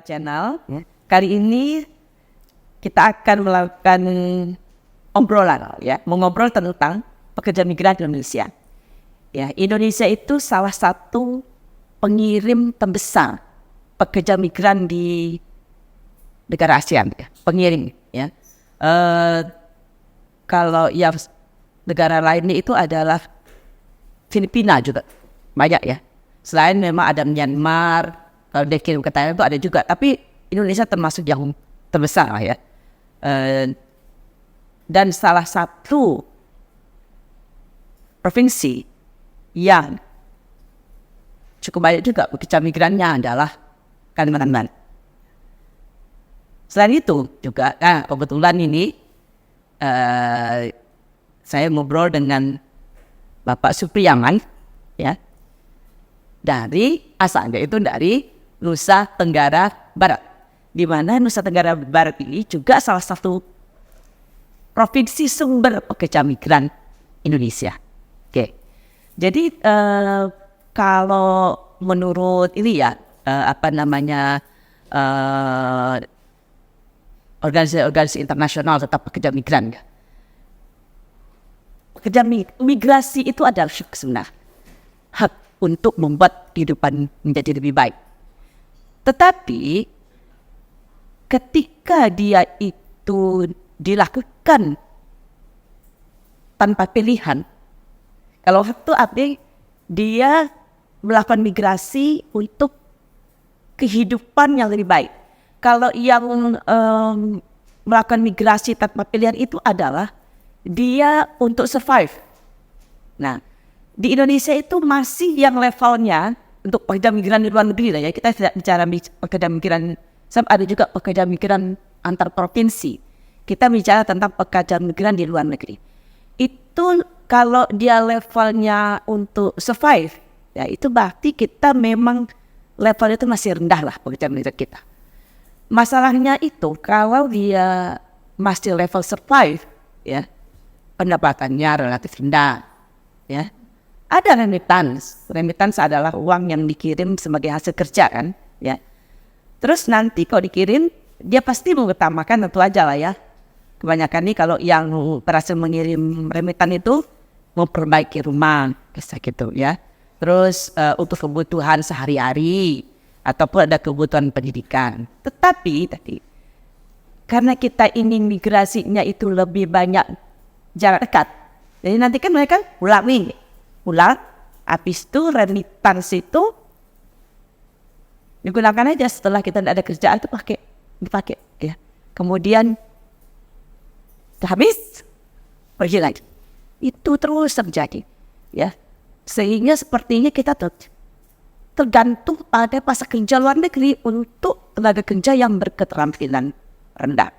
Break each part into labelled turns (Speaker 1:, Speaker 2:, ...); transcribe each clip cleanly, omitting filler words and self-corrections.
Speaker 1: Channel. Kali ini kita akan melakukan obrolan, mengobrol tentang pekerja migran di Indonesia. Ya, Indonesia itu salah satu pengirim terbesar pekerja migran di negara ASEAN, pengirim. Ya. Kalau yang negara lainnya itu adalah Filipina juga banyak ya. Selain memang ada Myanmar, kalau dia kirim ke Thailand itu ada juga. Tapi Indonesia termasuk yang terbesar lah ya. Dan salah satu provinsi yang cukup banyak juga pekerja migrannya adalah Kalimantan Barat. Selain itu juga, kebetulan ini saya ngobrol dengan Bapak Supriyaman, ya, dari asalnya itu dari Nusa Tenggara Barat, di mana Nusa Tenggara Barat ini juga salah satu provinsi sumber pekerja migran Indonesia. Oke, jadi kalau menurut ini ya organisasi internasional tentang pekerja migran, pekerja migrasi itu adalah hak sebenarnya, hak untuk membuat kehidupan menjadi lebih baik. Tetapi ketika dia itu dilakukan tanpa pilihan, kalau hak itu artinya dia melakukan migrasi untuk kehidupan yang lebih baik. Kalau yang melakukan migrasi tanpa pilihan itu adalah dia untuk survive. Nah, di Indonesia itu masih yang levelnya untuk pekerja migran di luar negeri lah ya. Kita tidak bicara pekerja migran, ada juga pekerja migran antar provinsi. Kita bicara tentang pekerja migran di luar negeri. Itu kalau dia levelnya untuk survive, ya itu berarti kita memang levelnya itu masih rendah lah pekerja migran kita. Masalahnya itu kalau dia masih level survive, ya, pendapatannya relatif rendah, ya. Ada remittance. Remittance adalah uang yang dikirim sebagai hasil kerja kan, ya. Terus nanti kalau dikirim, dia pasti mengutamakan tentu aja lah ya. Kebanyakan nih kalau yang berhasil mengirim remittance itu memperbaiki rumah, kayak gitu ya. Terus untuk kebutuhan sehari-hari ataupun ada kebutuhan pendidikan. Tetapi tadi karena kita ingin migrasinya itu lebih banyak jarak dekat, jadi nanti kan mereka pulang, habis itu remittance itu digunakan aja setelah kita tidak ada kerjaan itu dipakai ya. Kemudian habis pergi lagi. Itu terus terjadi ya. Sehingga sepertinya kita tergantung pada pasar kerja luar negeri untuk tenaga kerja yang berketerampilan rendah.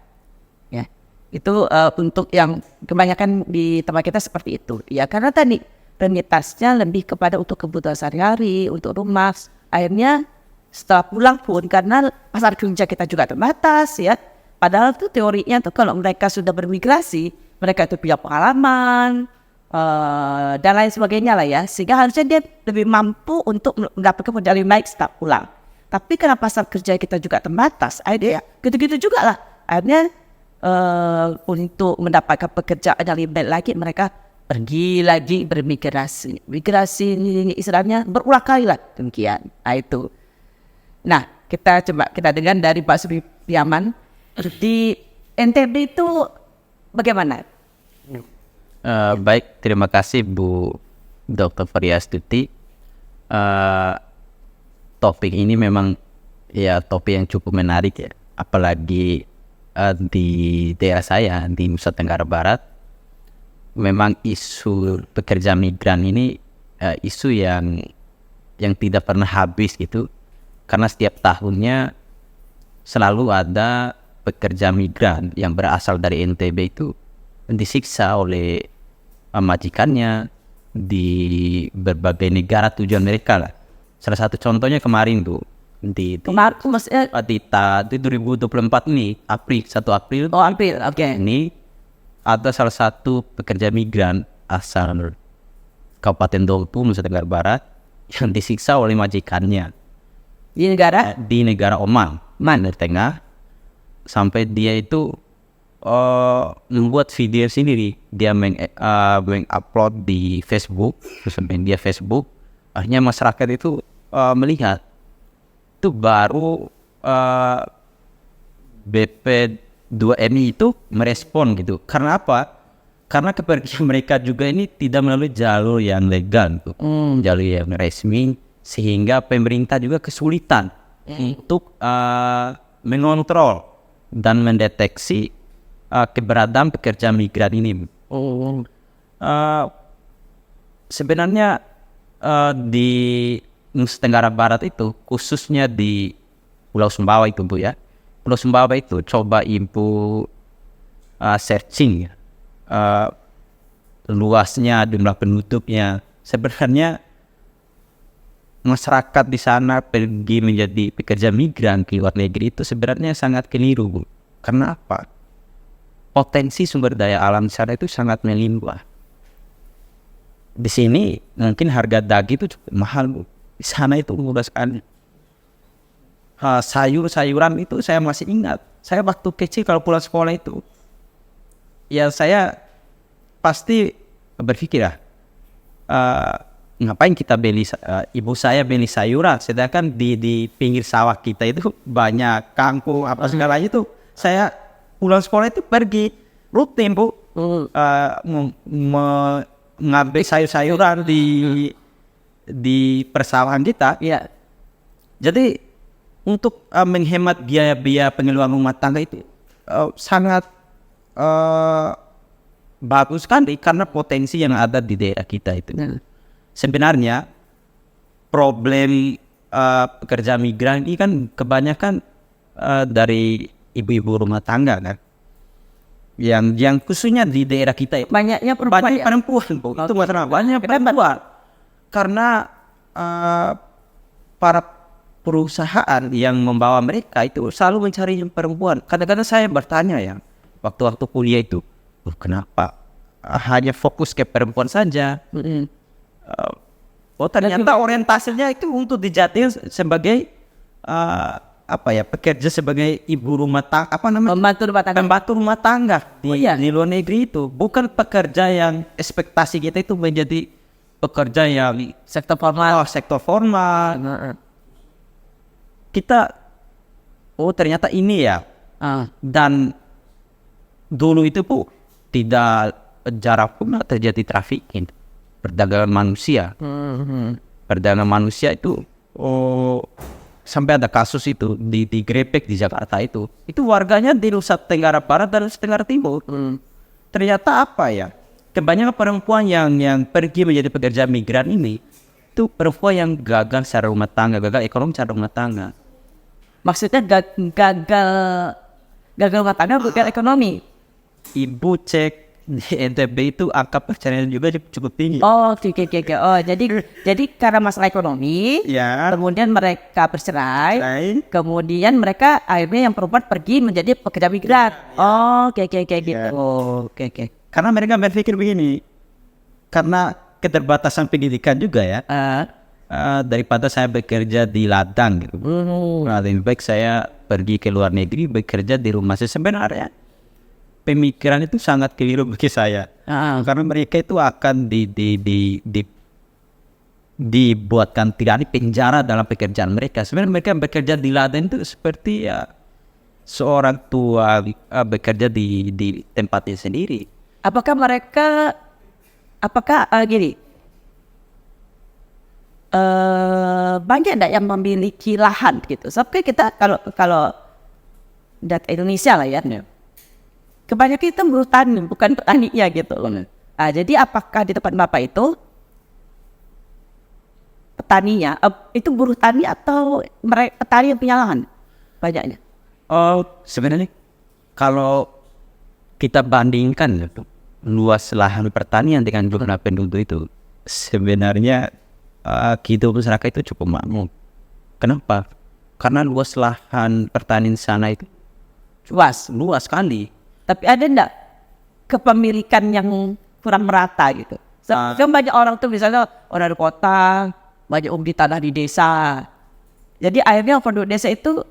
Speaker 1: Ya. Itu untuk yang kebanyakan di tempat kita seperti itu. Ya, karena tadi remittance-nya lebih kepada untuk kebutuhan sehari-hari, untuk rumah. Akhirnya setelah pulang pun karena pasar kerja kita juga terbatas ya. Padahal itu teorinya tuh kalau mereka sudah bermigrasi, mereka itu punya pengalaman dan lain sebagainya lah ya. Sehingga harusnya dia lebih mampu untuk mendapatkan modal yang baik setelah pulang. Tapi karena pasar kerja kita juga terbatas, akhirnya gitu-gitu juga lah. Akhirnya untuk mendapatkan pekerjaan yang lebih baik lagi, mereka pergi lagi bermigrasi. Migrasi istilahnya berulang kali lah demikian. Itu. Nah, kita dengar dari Pak Supriyaman di NTB itu bagaimana?
Speaker 2: Baik, terima kasih Bu Dr. Variastuti. Topik ini memang ya topik yang cukup menarik ya, apalagi di daerah saya di Nusa Tenggara Barat. Memang isu pekerja migran ini isu yang tidak pernah habis gitu, karena setiap tahunnya selalu ada pekerja migran yang berasal dari NTB itu disiksa oleh majikannya di berbagai negara tujuan mereka lah. Salah satu contohnya kemarin tuh di 2024 nih, 1 April.
Speaker 1: Oh, April, oke.
Speaker 2: Ini ada salah satu pekerja migran asal Kabupaten Dolpu, Nusa Tenggara Barat yang disiksa oleh majikannya
Speaker 1: di negara
Speaker 2: Oman. Timur Tengah, sampai dia itu membuat video sendiri. Dia mengupload di Facebook, sosial media Facebook. Akhirnya masyarakat itu melihat. Itu baru BP2MI itu merespon gitu. Karena apa? Karena kepergian mereka juga ini tidak melalui jalur yang legal, gitu. Jalur yang resmi, sehingga pemerintah juga kesulitan untuk mengontrol dan mendeteksi keberadaan pekerja migran ini. Sebenarnya di Nusa Tenggara Barat itu, khususnya di Pulau Sumbawa itu Bu ya, Pulau Sumbawa itu coba Ibu searching luasnya, jumlah penduduknya. Sebenarnya masyarakat di sana pergi menjadi pekerja migran ke luar negeri itu sebenarnya sangat keliru, Bu. Karena apa? Potensi sumber daya alam di sana itu sangat melimpah. Di sini mungkin harga daging itu cukup mahal, Bu. Di sana itu murah sekali. Sayur-sayuran itu saya masih ingat. Saya waktu kecil kalau pulang sekolah itu, ya saya pasti berpikir ngapain kita beli, ibu saya beli sayuran, sedangkan di pinggir sawah kita itu banyak kangkung apa segala itu. Saya pulang sekolah itu pergi rutin, Bu, mengambil sayur-sayuran di persawahan kita.
Speaker 1: Iya.
Speaker 2: Jadi untuk menghemat biaya pengeluaran rumah tangga itu sangat bagus sekali, karena potensi yang ada di daerah kita itu. Sebenarnya problem pekerja migran ini kan kebanyakan dari ibu-ibu rumah tangga kan, yang khususnya di daerah kita itu
Speaker 1: Banyaknya perempuan.
Speaker 2: banyak perempuan, Bu. Itu masalah, banyak perempuan. Karena para perusahaan yang membawa mereka itu selalu mencari perempuan. Kadang-kadang saya bertanya ya, waktu-waktu kuliah itu, kenapa hanya fokus ke perempuan saja? Ternyata orientasinya itu untuk dijadikan sebagai pekerja sebagai ibu rumah tangga, pembantu rumah tangga di luar negeri itu, bukan pekerja yang ekspektasi kita itu menjadi pekerja yang sektor formal. Kita ternyata ini ya. Dan dulu itu, Bu, tidak jarang pun terjadi trafficking, perdagangan manusia. Perdagangan manusia itu sampai ada kasus itu di Grebek di Jakarta itu warganya di Nusa Tenggara Barat dan Nusa Tenggara Timur. Ternyata apa ya, kebanyakan perempuan yang pergi menjadi pekerja migran ini itu perempuan yang gagal secara rumah tangga, gagal ekonomi secara rumah tangga.
Speaker 1: Maksudnya gagal rumah tangga, gagal ekonomi.
Speaker 2: Ibu cek di NTB itu angka perceraian juga cukup tinggi.
Speaker 1: Oh, jadi karena masalah ekonomi, kemudian mereka bercerai, kemudian mereka akhirnya yang perempuan pergi menjadi pekerja migran. Oke. Oke.
Speaker 2: Karena mereka berpikir begini, karena keterbatasan pendidikan juga ya. Daripada saya bekerja di ladang gitu, lebih baik saya pergi ke luar negeri bekerja di rumah. Sebenarnya pemikiran itu sangat keliru bagi saya, karena mereka itu akan dibuatkan tidak di penjara dalam pekerjaan mereka. Sebenarnya mereka bekerja di ladang itu seperti ya seorang tua bekerja di tempatnya sendiri.
Speaker 1: Apakah banyak enggak yang memiliki lahan gitu? Sampai kita kalau data Indonesia lah ya, kebanyakan kita buruh tani, bukan petaninya gitu loh. Jadi apakah di tempat Bapak itu petaninya itu buruh tani atau petani yang punya lahan banyaknya?
Speaker 2: Sebenarnya kalau kita bandingkan luas lahan pertanian dengan jumlah penduduk itu, sebenarnya kehidupan masyarakat itu cukup makmur. Kenapa? Karena luas lahan pertanian sana itu luas sekali.
Speaker 1: Tapi ada enggak kepemilikan yang kurang merata gitu? Kan banyak orang tuh misalnya orang di kota, banyak di tanah di desa. Jadi akhirnya penduduk desa itu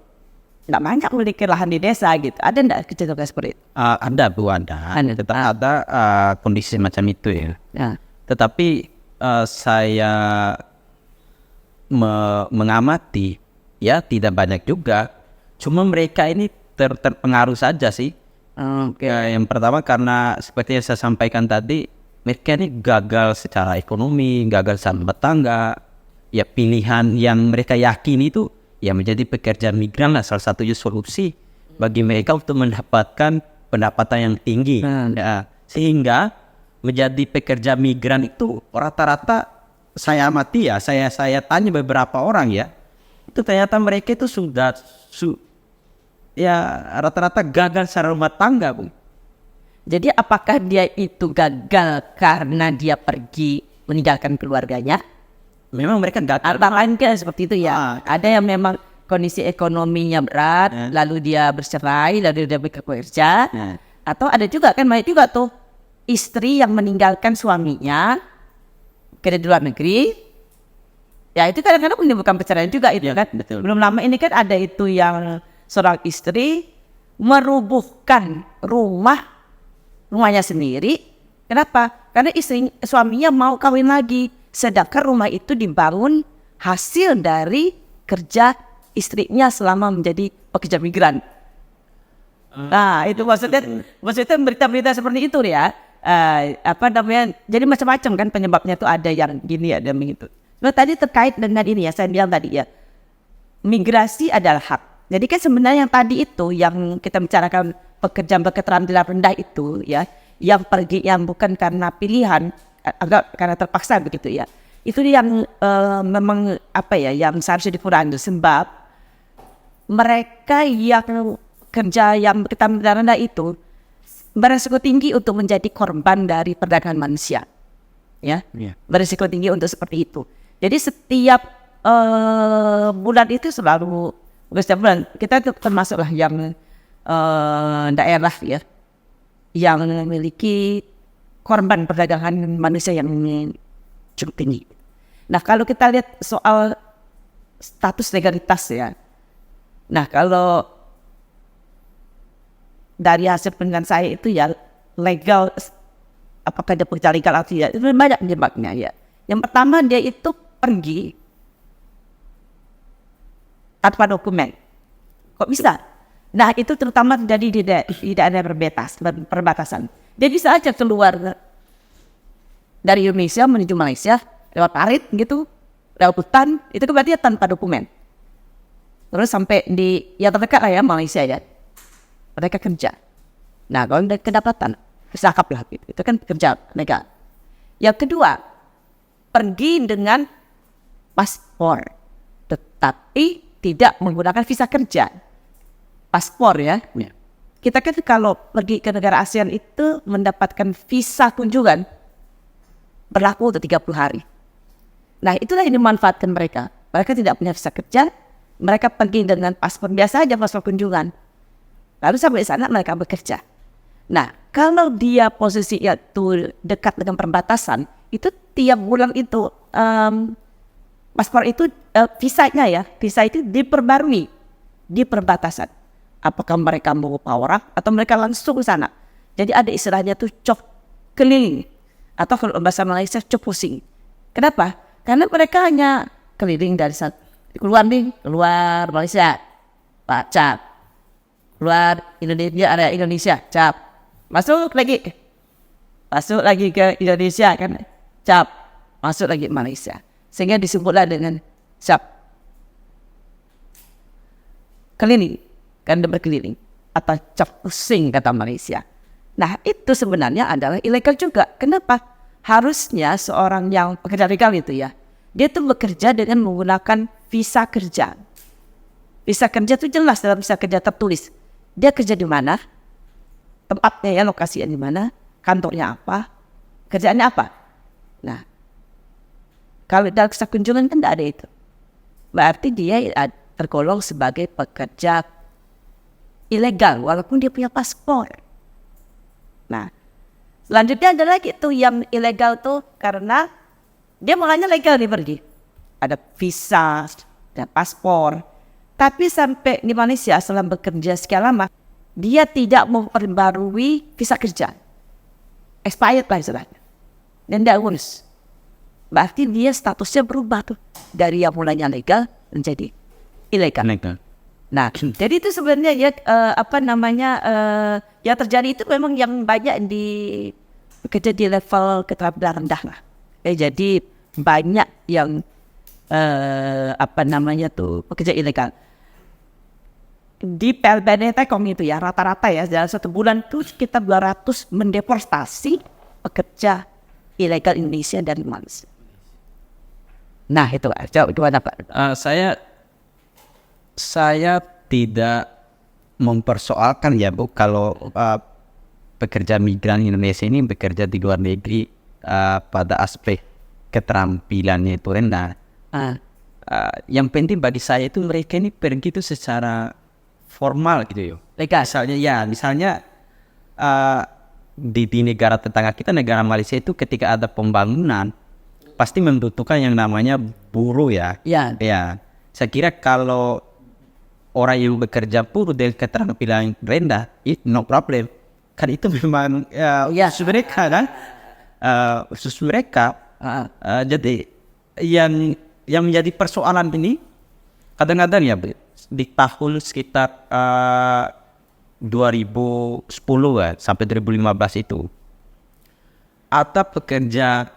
Speaker 1: nggak banyak memiliki lahan di desa gitu. Ada nggak kejadian seperti itu?
Speaker 2: Ada Bu, ada. Tetap ada kondisi semacam itu ya.
Speaker 1: Nah,
Speaker 2: Tetapi saya mengamati ya tidak banyak juga. Cuma mereka ini terpengaruh saja sih. Ya, yang pertama karena seperti yang saya sampaikan tadi, mereka ini gagal secara ekonomi, gagal secara rumah tangga. Ya pilihan yang mereka yakini itu ya menjadi pekerja migran lah salah satunya solusi bagi mereka untuk mendapatkan pendapatan yang tinggi. Ya, sehingga menjadi pekerja migran itu rata-rata saya amati ya, saya tanya beberapa orang ya, itu ternyata mereka itu sudah ya rata-rata gagal secara rumah tangga, Bu.
Speaker 1: jadi apakah dia itu gagal karena dia pergi meninggalkan keluarganya?
Speaker 2: Memang mereka gagal.
Speaker 1: Atau lain kan seperti itu ya. Ada yang memang kondisi ekonominya berat, lalu dia bercerai, lalu dia bekerja. Atau ada juga kan banyak juga tuh istri yang meninggalkan suaminya kerja di luar negeri. Ya itu kadang-kadang menimbulkan perceraian juga itu kan.
Speaker 2: Betul.
Speaker 1: Belum lama ini kan ada itu yang seorang istri merubuhkan rumahnya sendiri. Kenapa? Karena suaminya mau kawin lagi, sedangkan rumah itu dibangun hasil dari kerja istrinya selama menjadi pekerja migran. Nah itu maksudnya berita-berita seperti itu ya. Jadi macam-macam kan penyebabnya itu, ada yang gini ada begitu. Nah tadi terkait dengan ini ya, saya bilang tadi ya, migrasi adalah hak. Jadi kan sebenarnya yang tadi itu yang kita bicarakan pekerjaan berketerampilan rendah itu ya, yang pergi yang bukan karena pilihan, agak karena terpaksa begitu ya. Itu yang memang yang seharusnya dikurangi, sebab mereka yang kerja yang berketerampilan rendah itu beresiko tinggi untuk menjadi korban dari perdagangan manusia. Ya, beresiko tinggi untuk seperti itu. Jadi setiap bulan itu setiap bulan kita termasuklah yang daerah ya yang memiliki korban perdagangan manusia yang cukup tinggi. Nah kalau kita lihat soal status legalitas ya, nah kalau dari hasil penelitian saya itu ya legal, apakah dia pekerja legal atau tidak, itu banyak penyebabnya ya. Yang pertama dia itu pergi tanpa dokumen. Kok bisa? Nah itu terutama terjadi di daerah perbatasan. Dia bisa aja keluar dari Indonesia menuju Malaysia lewat parit gitu, lewat hutan, itu berarti tanpa dokumen. Terus sampai di yang terdekat lah ya Malaysia ya, mereka kerja. Nah kalau ada kedapatan, bercakap lah gitu. Itu kan kerja legal. Yang kedua, pergi dengan paspor, tetapi tidak menggunakan visa kerja. Paspor ya. Kita kan kalau pergi ke negara ASEAN itu mendapatkan visa kunjungan berlaku untuk 30 hari. Nah itulah yang dimanfaatkan mereka. Mereka tidak punya visa kerja, mereka pergi dengan paspor biasa aja, paspor kunjungan. Lalu sampai di sana mereka bekerja. Nah kalau dia posisinya itu dekat dengan perbatasan, itu tiap bulan itu paspor itu visa itu diperbarui di perbatasan. Apakah mereka mau orang atau mereka langsung ke sana. Jadi ada istilahnya tuh cop keliling, atau kalau bahasa Malaysia cop pusing. Kenapa? Karena mereka hanya keliling dari keluar Malaysia, Pak cap, keluar Indonesia, ada Indonesia, cap, masuk lagi ke Indonesia kan, cap, masuk lagi Malaysia. Sehingga disebutlah dengan cap keliling, kan berkeliling, atau cap pusing kata Malaysia. Nah itu sebenarnya adalah ilegal juga. Kenapa? Harusnya seorang yang pekerja legal itu ya, dia tuh bekerja dengan menggunakan visa kerja. Visa kerja itu jelas dalam visa kerja tertulis. Dia kerja di mana, tempatnya ya, lokasinya di mana, kantornya apa, kerjaannya apa. Nah kalau dalam visa kunjungan kan tidak ada itu. Berarti dia tergolong sebagai pekerja ilegal walaupun dia punya paspor. Nah, selanjutnya ada lagi tuh yang ilegal tuh karena dia mulanya legal nih pergi. Ada visa, ada paspor, Tapi sampai di Malaysia selama bekerja sekian lama, dia tidak memperbarui visa kerja. Expired lah istilahnya. Dan tidak urus. Berarti dia statusnya berubah tuh. Dari yang mulanya legal menjadi ilegal. Nah, jadi itu sebenarnya ya yang terjadi itu memang yang banyak di bekerja di level keterampilan rendah lah. Jadi banyak yang pekerja ilegal. Di PLBN Tekom itu ya rata-rata ya dalam 1 bulan itu sekitar 200 mendeportasi pekerja ilegal Indonesia dari Malaysia. Nah itu gimana Pak?
Speaker 2: Saya tidak mempersoalkan ya Bu kalau pekerja migran Indonesia ini bekerja di luar negeri pada aspek keterampilannya itu rendah. Yang penting bagi saya itu mereka ini pergi itu secara formal gitu yo.
Speaker 1: Legal.
Speaker 2: Misalnya di negara tetangga kita, negara Malaysia itu ketika ada pembangunan pasti membutuhkan yang namanya buruh ya.
Speaker 1: Ya.
Speaker 2: Ya. Saya kira kalau orang yang bekerja buruh dengan keterampilan rendah, no problem. Kan itu memang khusus mereka kan. Khusus mereka. Jadi yang menjadi persoalan ini kadang-kadang ya di tahun sekitar 2010 sampai 2015 itu ada pekerja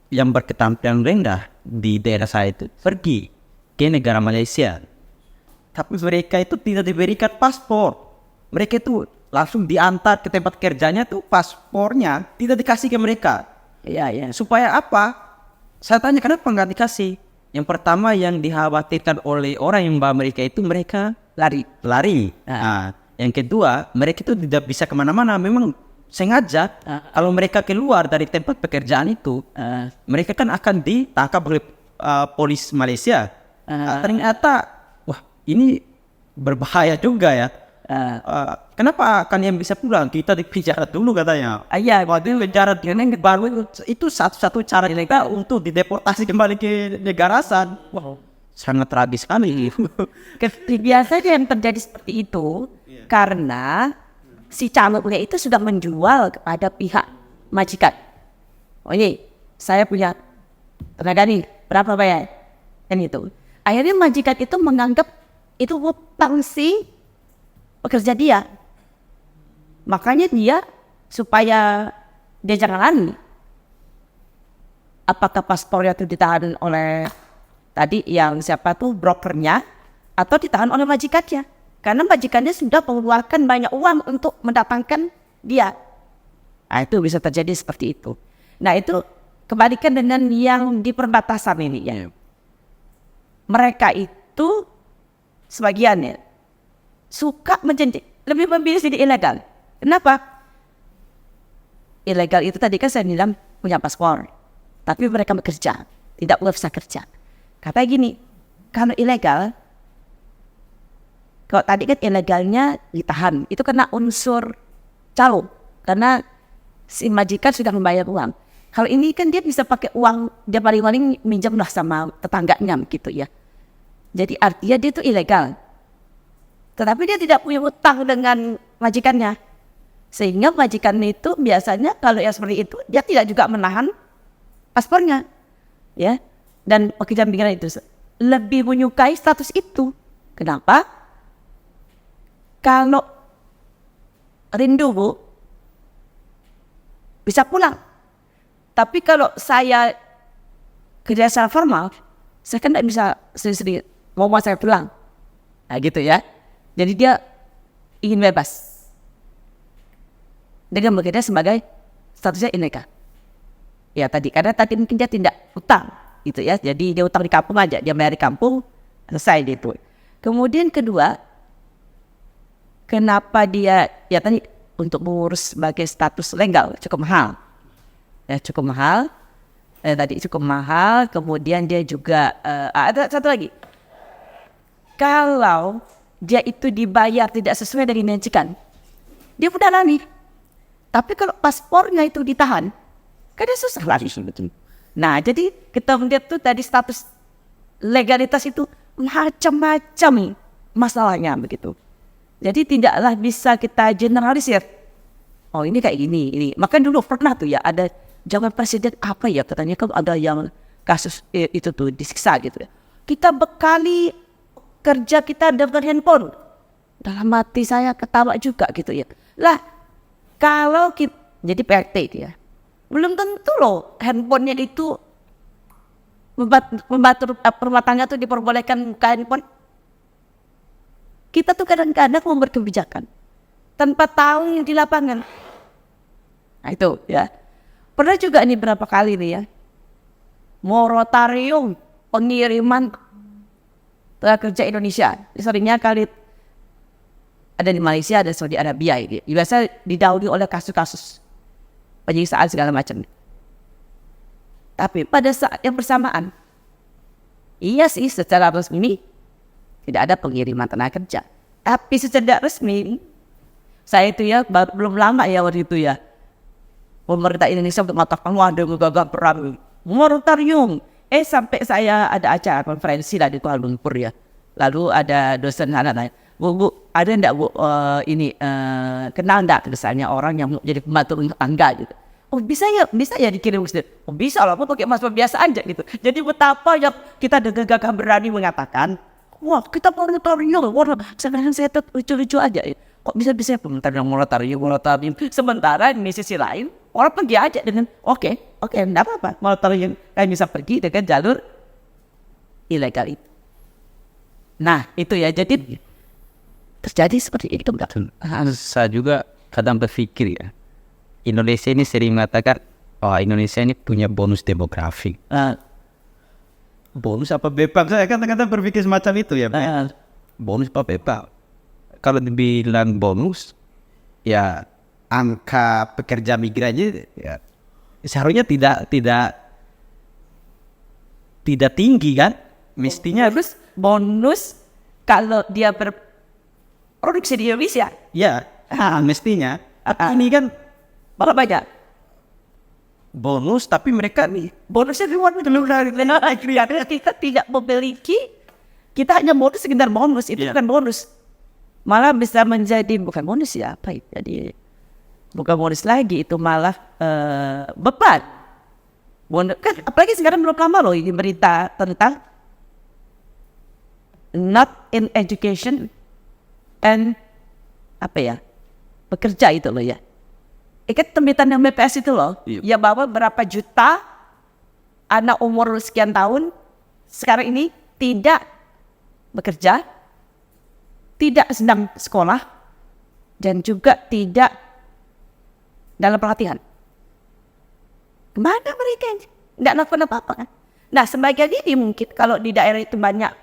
Speaker 2: yang berketerampilan rendah di daerah saya itu pergi ke negara Malaysia, tapi mereka itu tidak diberikan paspor. Mereka itu langsung diantar ke tempat kerjanya tuh paspornya tidak dikasih ke mereka.
Speaker 1: Iya.
Speaker 2: Supaya apa? Saya tanya kenapa nggak dikasih? Yang pertama yang dikhawatirkan oleh orang yang bawa mereka itu mereka lari. Nah, yang kedua mereka itu tidak bisa kemana-mana. Memang sengaja kalau mereka keluar dari tempat pekerjaan itu, mereka kan akan ditangkap oleh polis Malaysia. Ternyata, wah ini berbahaya juga ya. Kenapa kalian bisa pulang? Kita dipenjara dulu katanya.
Speaker 1: Iya,
Speaker 2: Waktu penjara baru itu satu-satu cara kita untuk dideportasi kembali ke negara asal. Wow, sangat tragis sekali.
Speaker 1: Biasanya yang terjadi seperti itu karena si calonnya itu sudah menjual kepada pihak majikan. Oh ini saya punya tenaga nih, berapa bayar? Kan itu. Akhirnya majikan itu menganggap itu hutang si pekerja dia. Makanya dia supaya dia jangan lari. Apakah paspornya itu ditahan oleh tadi yang siapa tuh brokernya atau ditahan oleh majikannya? Karena majikannya sudah mengeluarkan banyak uang untuk mendatangkan dia. Nah itu bisa terjadi seperti itu. Nah itu kebalikan dengan yang di perbatasan ini ya. Mereka itu sebagiannya suka lebih memilih jadi ilegal. Kenapa? Ilegal itu tadi kan saya bilang punya paspor, tapi mereka bekerja, tidak bisa kerja. Kata gini, kalau ilegal, kalau tadi kan ilegalnya ditahan, itu kena unsur calo, karena si majikan sudah membayar uang. Kalau ini kan dia bisa pakai uang, dia paling-paling minjam lah sama tetangganya gitu ya. Jadi artinya dia itu ilegal. Tetapi dia tidak punya hutang dengan majikannya. Sehingga majikan itu biasanya kalau yang seperti itu, dia tidak juga menahan paspornya. Ya. Dan pekerja migran itu lebih menyukai status itu. Kenapa? Kalau rindu Bu, bisa pulang. Tapi kalau saya kerja secara formal, saya kan tidak bisa sendiri-sendiri mau saya pulang. Nah gitu ya. Jadi dia ingin bebas. Dengan bekerja sebagai statusnya ilegal. Ya tadi, karena tadi mungkin dia tidak utang. Gitu ya. Jadi dia utang di kampung aja. Dia bayar di kampung, selesai gitu. Kemudian kedua, kenapa dia, ya tadi untuk mengurus sebagai status legal cukup mahal. Ya cukup mahal. Tadi cukup mahal. Kemudian dia juga, ada satu lagi. Kalau dia itu dibayar tidak sesuai dengan majikan, dia mudah lari. Tapi kalau paspornya itu ditahan, kan dia susah lari. Nah, jadi kita melihat tuh tadi status legalitas itu macam-macam masalahnya begitu. Jadi tidaklah bisa kita generalisir. Oh ini kayak gini, ini. Maka dulu pernah tuh ya ada jawaban presiden apa ya katanya kan ada yang kasus itu tuh disiksa gitu ya. Kita bekali kerja kita dengan handphone. Dalam hati saya ketawa juga gitu ya. Lah kalau kita jadi PRT itu ya, belum tentu loh handphonenya itu membantu rumah tangga tuh diperbolehkan buka handphone. Kita tuh kadang-kadang membuat kebijakan tanpa tahu yang di lapangan. Nah itu ya. Pernah juga ini berapa kali nih ya, moratorium pengiriman tenaga kerja Indonesia. Seringnya kali ada di Malaysia, ada Saudi Arabia. Gitu. Biasa didahului oleh kasus-kasus penyiksaan segala macam. Tapi pada saat yang bersamaan, iya sih secara resmi tidak ada pengiriman tenaga kerja. Tapi secara resmi, saya itu ya belum lama ya waktu itu ya, pemerintah Indonesia untuk mengatakan ada gagal perang moratorium. Sampai saya ada acara konferensi lah di Kuala Lumpur ya. Lalu ada dosen anak nanya, Bu, ada enggak Bu kenal enggak misalnya orang yang jadi pembantu rumah tangga gitu. Oh bisa ya dikirim ke sini. Oh bisa lah, pakai mahasiswa biasa aja gitu. Jadi betapa yang kita dengan gagah berani mengatakan, wah kita moratorium, sebenarnya saya tuh lucu-lucu aja ya. Kok bisa moratorium. Sementara di sisi lain orang pergi aja dengan oke, enggak apa-apa. Moratorium kayak bisa pergi dengan jalur ilegal itu. Nah itu ya, jadi terjadi seperti itu enggak?
Speaker 2: Saya juga kadang berpikir ya, Indonesia ini sering mengatakan, Indonesia ini punya bonus demografi. Bonus apa bebas? Saya kadang-kadang berpikir semacam itu ya. Bonus apa bebas? Kalau dibilang bonus, ya angka pekerja migrannya ya seharusnya tidak tinggi kan? Mestinya
Speaker 1: harus bonus kalau dia berproduksi di Indonesia.
Speaker 2: Ya, mestinya. Ini kan
Speaker 1: malah banyak
Speaker 2: bonus, tapi mereka nih
Speaker 1: bonusnya di luar negeri. Kita tidak memiliki, kita hanya bonus sekedar bonus, itu bukan bonus. Malah bisa menjadi bukan bonus ya, apa itu? Jadi bukan bonus lagi, itu malah beban. Bonus kan, apalagi sekarang belum lama loh ini berita tentang not in education and bekerja itu loh ya. Ikat tembitan yang BPS itu loh, ya bahwa berapa juta anak umur sekian tahun sekarang ini tidak bekerja, tidak sedang sekolah, dan juga tidak dalam pelatihan. Kemana mereka? Nggak lakukan apa-apa kan? Nah sebagian ini mungkin kalau di daerah itu banyak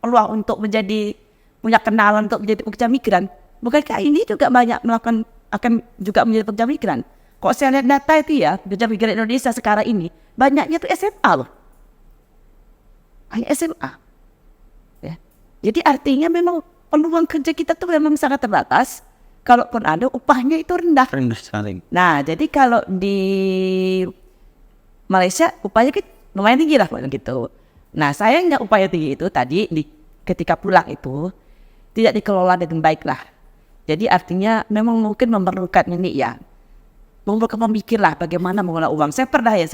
Speaker 1: peluang untuk punya kenalan untuk menjadi pekerja migran, bukankah ini juga banyak akan juga menjadi pekerja migran? Kok saya lihat data itu ya, pekerja migran Indonesia sekarang ini banyaknya itu SMA loh. Hanya SMA. Ya. Jadi artinya memang peluang kerja kita tuh memang sangat terbatas. Kalaupun ada, upahnya itu rendah.
Speaker 2: Rendah sekali.
Speaker 1: Nah, jadi kalau di Malaysia upahnya lumayan tinggi lah gitu. Nah, sayangnya upaya tinggi itu tadi ketika pulang itu tidak dikelola dengan baik lah. Jadi artinya memang mungkin memerlukan ini ya, memerlukan memikir lah bagaimana mengelola uang. Saya pernah ya,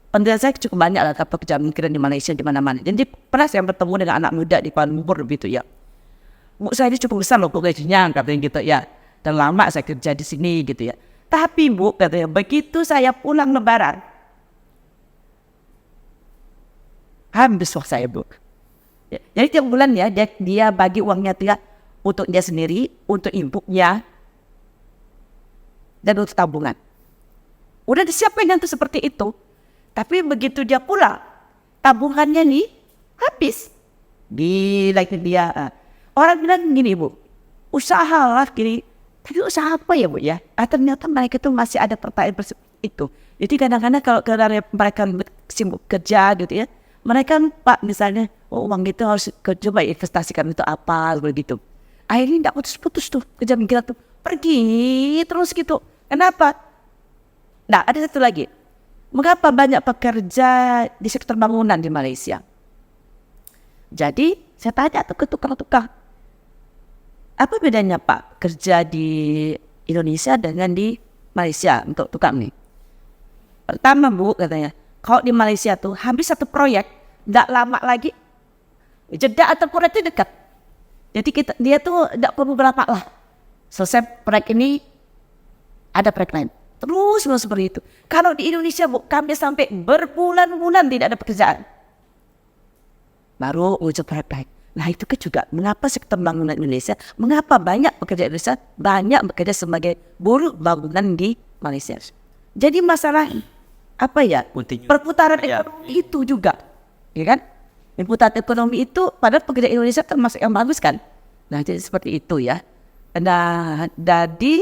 Speaker 1: pendidikan saya cukup banyak lah pekerjaan migran di Malaysia di mana-mana. Jadi pernah saya bertemu dengan anak muda di Kuala Lumpur begitu ya. Bu, saya ini cukup besar loh gajinya katanya gitu ya. Dan lama saya kerja di sini gitu ya. Tapi Bu katanya begitu saya pulang lebaran, habis uang saya Bu. Ya, jadi tiap bulan ya dia bagi uangnya untuk dia sendiri, untuk ibunya, dan untuk tabungan. Udah disiapkan yang tuh seperti itu. Tapi begitu dia pulang, tabungannya nih habis. Gila itu dia. Orang bilang gini Bu, usahalah gini. Tapi usaha apa ya Bu ya? Ternyata mereka tuh masih ada pertanyaan itu. Jadi kadang-kadang kalau mereka sibuk kerja gitu ya, mereka Pak misalnya, uang itu harus coba investasikan untuk apa begitu. Akhirnya tidak putus-putus tuh kerja migran tuh pergi terus gitu. Kenapa? Nah ada satu lagi. Mengapa banyak pekerja di sektor bangunan di Malaysia? Jadi saya tanya tuh ke tukang-tukang, apa bedanya Pak kerja di Indonesia dengan di Malaysia untuk tukang nih? Pertama Bu katanya, kalau di Malaysia tuh habis satu proyek, tidak lama lagi jeda atau proyek itu dekat. Jadi dia tuh tidak perlu berapa lah. Selesai proyek ini, ada proyek lain. Terus seperti itu. Kalau di Indonesia Bu, kami sampai berbulan-bulan tidak ada pekerjaan. Baru muncul proyek lain. Nah itu kan juga mengapa sektor bangunan Indonesia, mengapa banyak pekerja Indonesia banyak bekerja sebagai buruh bangunan di Malaysia. Jadi masalah apa ya, perputaran ekonomi itu juga, ya kan? Perputaran ekonomi itu padahal pekerja Indonesia termasuk yang bagus kan? Nah jadi seperti itu ya. Nah jadi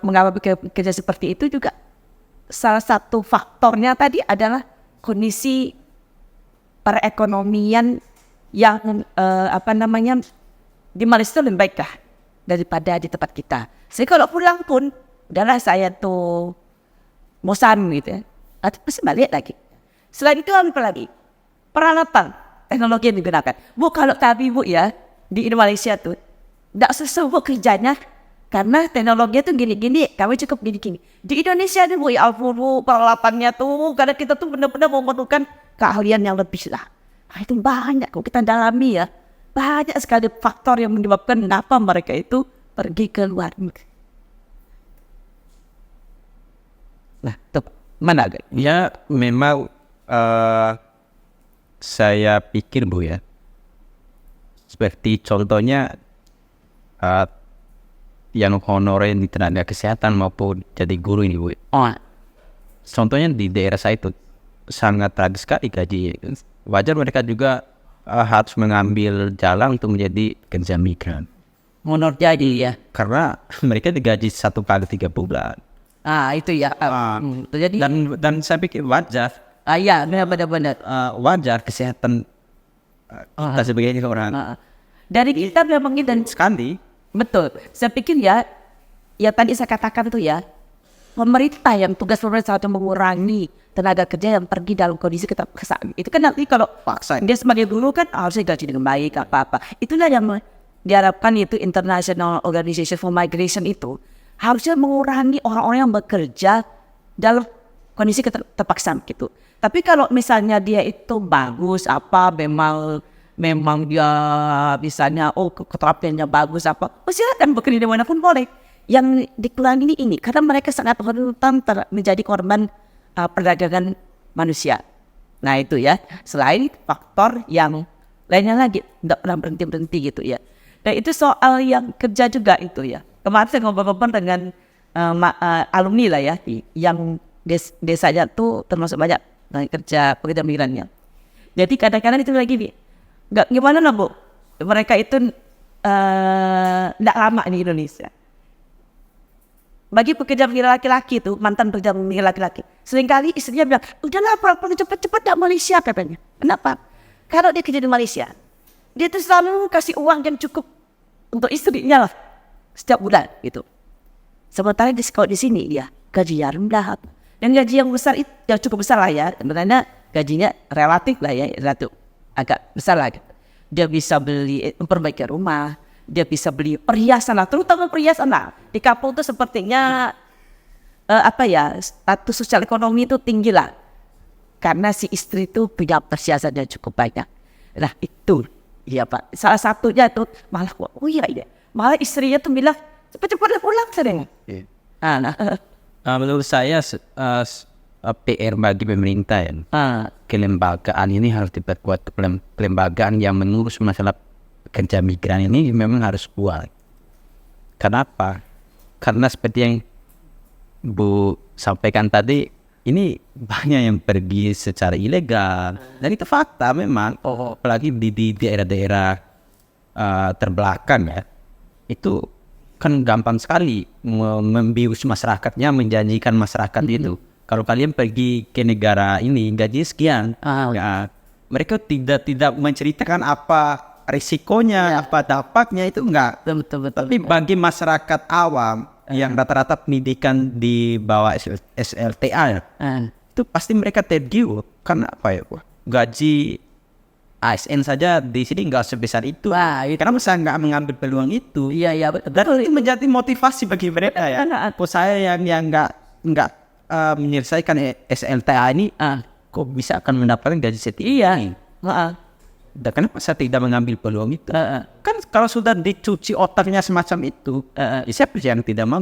Speaker 1: mengapa bekerja seperti itu juga salah satu faktornya tadi adalah kondisi perekonomian yang di Malaysia lebih baik lah daripada di tempat kita. Jadi kalau pulang pun udahlah saya tuh bosan gitu ya, atau pasti balik lagi. Selain itu apa lagi? Peralatan teknologi yang digunakan. Bu kalau kami Bu ya di Malaysia tuh tidak sesuai kerjanya karena teknologi itu gini-gini, kami cukup gini-gini. Di Indonesia nih Bu, ya ampun Bu, peralatannya tuh karena kita tuh benar-benar memerlukan keahlian yang lebih lah. Nah, itu banyak kok kita dalami ya. Banyak sekali faktor yang menyebabkan kenapa mereka itu pergi ke luar negeri. Nah, tuh mana agak?
Speaker 3: Ya memang saya pikir Bu ya, seperti contohnya yang honorer di tenaga kesehatan maupun jadi guru ini Bu. Contohnya di daerah saya itu sangat tragis sekali gaji. Wajar mereka juga harus mengambil jalan untuk menjadi kerja migran.
Speaker 1: Honor jadi ya.
Speaker 3: Karena mereka digaji 1 kali 3 bulan.
Speaker 1: Itu ya. Jadi
Speaker 3: Dan saya pikir wajar.
Speaker 1: ya benar-benar.
Speaker 3: Wajar kesehatan kita sebagai orang.
Speaker 1: Dari kita memang dan
Speaker 3: Sekali.
Speaker 1: betul. Saya pikir ya tadi saya katakan tuh ya, pemerintah yang tugas pemerintah itu mengurangi tenaga kerja yang pergi dalam kondisi keterpaksaan. Itu kan nanti kalau
Speaker 3: Paksa.
Speaker 1: dia sebagai guru kan harusnya gaji dengan baik apa-apa. Itulah yang diharapkan itu International Organization for Migration itu harusnya mengurangi orang-orang yang bekerja dalam kondisi keterpaksaan gitu. Tapi kalau misalnya dia itu bagus memang dia misalnya keterampilannya bagus silakan bekerja di manapun boleh. Yang dikurangi ini karena mereka sangat rentan menjadi korban perdagangan manusia. Nah itu ya, selain faktor yang lainnya lagi tidak pernah berhenti gitu ya. Dan itu soal yang kerja juga itu ya. Kemarin saya ngobrol-ngobrol dengan alumni lah ya, yang desanya tuh termasuk banyak pekerja migrannya. Jadi kadang-kadang itu lagi nih, nggak gimana lah Bu, mereka itu nggak lama di Indonesia. Bagi pekerja migran laki-laki tuh, mantan pekerja migran laki-laki, seringkali istrinya bilang, udahlah pulang cepet-cepet dari Malaysia katanya. Kenapa? Kalau dia kerja di Malaysia, dia tuh selalu kasih uang yang cukup untuk istrinya lah setiap bulan gitu. Sementara kalau di sini ya gaji yang rendah dan gaji yang besar itu yang cukup besar lah ya. Sebenarnya gajinya relatif lah ya, relatif agak besar lah. Dia bisa beli memperbaiki rumah, dia bisa beli perhiasan lah, terutama perhiasan lah. Di kampung itu sepertinya status sosial ekonomi itu tinggi lah, karena si istri itu punya perhiasan yang cukup banyak. Nah itu, iya Pak. Salah satunya tuh malah istrinya tuh bilang cepet-cepet pulang sering.
Speaker 3: Menurut saya PR bagi pemerintah ya. Kelembagaan ini harus diperkuat. Kelembagaan yang mengurus masalah pekerja migran ini memang harus kuat. Kenapa? Karena seperti yang Bu sampaikan tadi, ini banyak yang pergi secara ilegal. Dan itu fakta memang. Apalagi di daerah-daerah terbelakang ya. Itu kan gampang sekali membius masyarakatnya, menjanjikan masyarakat itu. Kalau kalian pergi ke negara ini gaji sekian, mereka tidak menceritakan apa risikonya, apa dampaknya, itu enggak.
Speaker 1: Betul.
Speaker 3: Tapi bagi masyarakat awam yang rata-rata pendidikan di bawah SLTA itu pasti mereka tergiur karena apa ya, gaji ASN saja di sini nggak sebesar itu.
Speaker 1: Wah, itu.
Speaker 3: Kenapa saya nggak mengambil peluang itu?
Speaker 1: Iya betul.
Speaker 3: Dan itu menjadi motivasi bagi mereka ya. Kok saya yang nggak menyelesaikan SLTA ini, kok bisa akan mendapatkan gaji setinggi?
Speaker 1: Iya.
Speaker 3: Dan kenapa saya tidak mengambil peluang itu? Kan kalau sudah dicuci otaknya semacam itu, siapa yang tidak mau?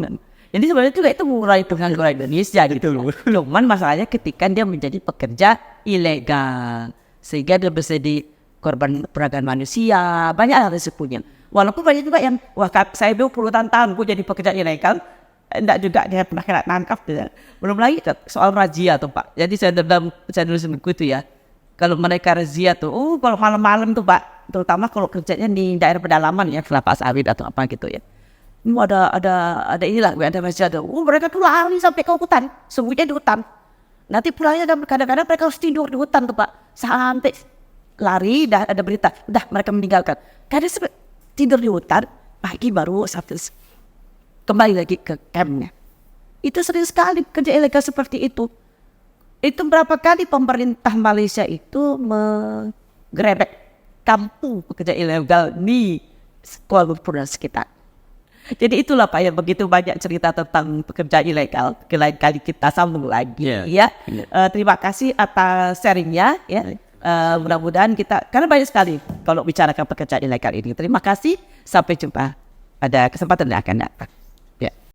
Speaker 1: Jadi sebenarnya juga itu mengurangi pengangguran Indonesia gitu loh. Cuman masalahnya ketika dia menjadi pekerja ilegal, sehingga dia bisa jadi korban perdagangan manusia, banyak hal resikonya. Walaupun banyak juga yang, saya 20 tahun gue jadi pekerja ilegal, enggak juga dia pernah kena tangkap. Belum lagi soal razia tuh Pak. Jadi saya nulis buku itu ya, kalau mereka razia tuh, kalau malam-malam tuh Pak, terutama kalau kerjanya di daerah pedalaman ya, kelapa sawit atau apa gitu ya. Ada inilah, ada masih ada. Mereka tuh lari sampai ke hutan, sembunyi di hutan. Nanti pulangnya kadang-kadang mereka harus tidur di hutan tuh Pak, sampai lari dah ada berita, udah mereka meninggalkan. Kadang tidur di hutan, pagi baru sampai kembali lagi ke campnya. Itu sering sekali kerja ilegal seperti itu. Itu berapa kali pemerintah Malaysia itu menggerebek kampung pekerja ilegal di Kuala Lumpur dan sekitar. Jadi itulah Pak, yang begitu banyak cerita tentang pekerja ilegal. Lain kali kita sambung lagi ya. Terima kasih atas sharingnya ya. Mudah-mudahan kita, karena banyak sekali kalau bicarakan pekerja ilegal ini. Terima kasih, sampai jumpa pada kesempatan yang akan datang.